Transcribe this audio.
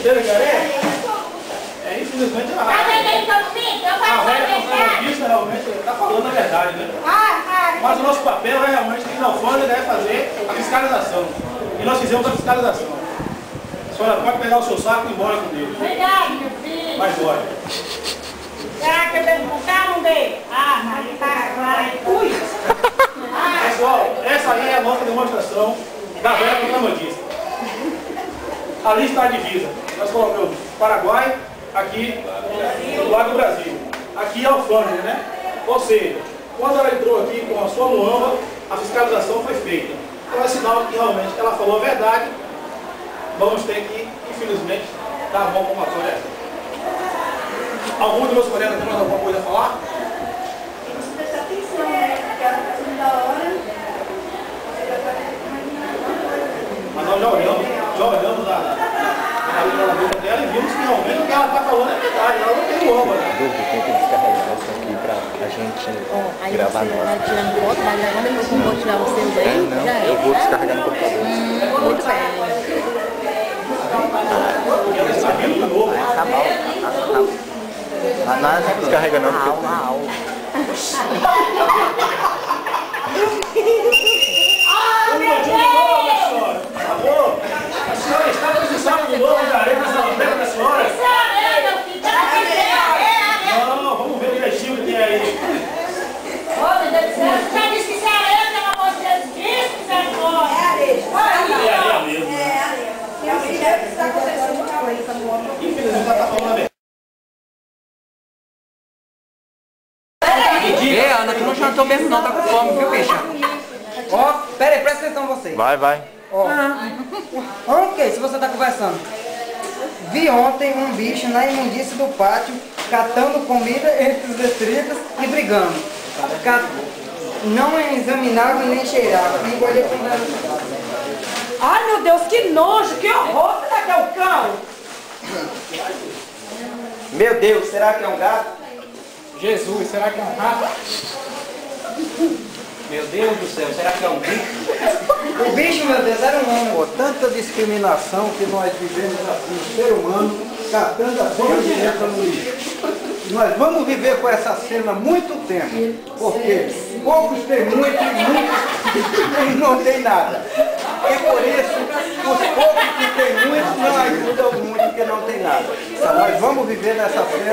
besteira, cara. É infelizmente a velha notícia realmente está falando a verdade, né? Mas o nosso papel é realmente que na alfândega é fazer a fiscalização. E nós fizemos a fiscalização. A senhora pode pegar o seu saco e ir embora com Deus. Obrigado, meu filho. Vai embora. Será que eu devo buscar um dele? Mas tá, ui. Pessoal, essa aí é a nossa demonstração da velha contrabandista. Ali está a divisa. Nós colocamos Paraguai, aqui do lado do Brasil. Aqui é a alfândega, né? Ou seja, quando ela entrou aqui com a sua muamba, a fiscalização foi feita. Então é sinal que realmente ela falou a verdade. Vamos ter que, infelizmente, dar a mão palmatória a ela. Algum dos meus colegas tem mais alguma coisa a falar? Tem que prestar atenção, né? Porque a próxima da hora. Mas nós já olhamos a boca dela e vimos que realmente o que ela está falando é verdade. Ela não tem muamba, né? Tem que descarregar isso aqui pra gente gravar no ar. Vai tirando foto, vai gravando, depois eu vou tirar vocês aí. Não, eu vou descarregar no computador. Muito bem. Está vindo de novo. Tá bom. Nada não descarrega não. A senhora está com esse saco de novo de areia nessa bandeira da senhora? Não, vamos ver direitinho o que tem aí. Já disse que isso é areia, pelo amor de Deus. Diz que isso é fora. É areia mesmo. Realmente deve estar acontecendo uma coisa. Infelizmente ela está falando a verdade. Ana, tu não jantou mesmo não, tá com fome, viu, bicha? Ó, pera aí, presta atenção você. Vai. Ó, ok, se você tá conversando. Vi ontem um bicho na imundície do pátio, catando comida entre os detritos e brigando. Não examinava nem cheirava. E olhei pra trás. Ai, meu Deus, que nojo, que horror. Será que é o cão? Meu Deus, será que é um gato? Jesus, será que é um rato? Meu Deus do céu, será que é um bicho? O bicho, meu Deus, era um homem. Por tanta discriminação que nós vivemos assim, o ser humano, catando a cena direta no lixo. Nós vamos viver com essa cena muito tempo, porque poucos têm muito e muitos não tem nada. E por isso, os poucos que têm muito não ajudam muito porque não tem nada. Então nós vamos viver nessa cena.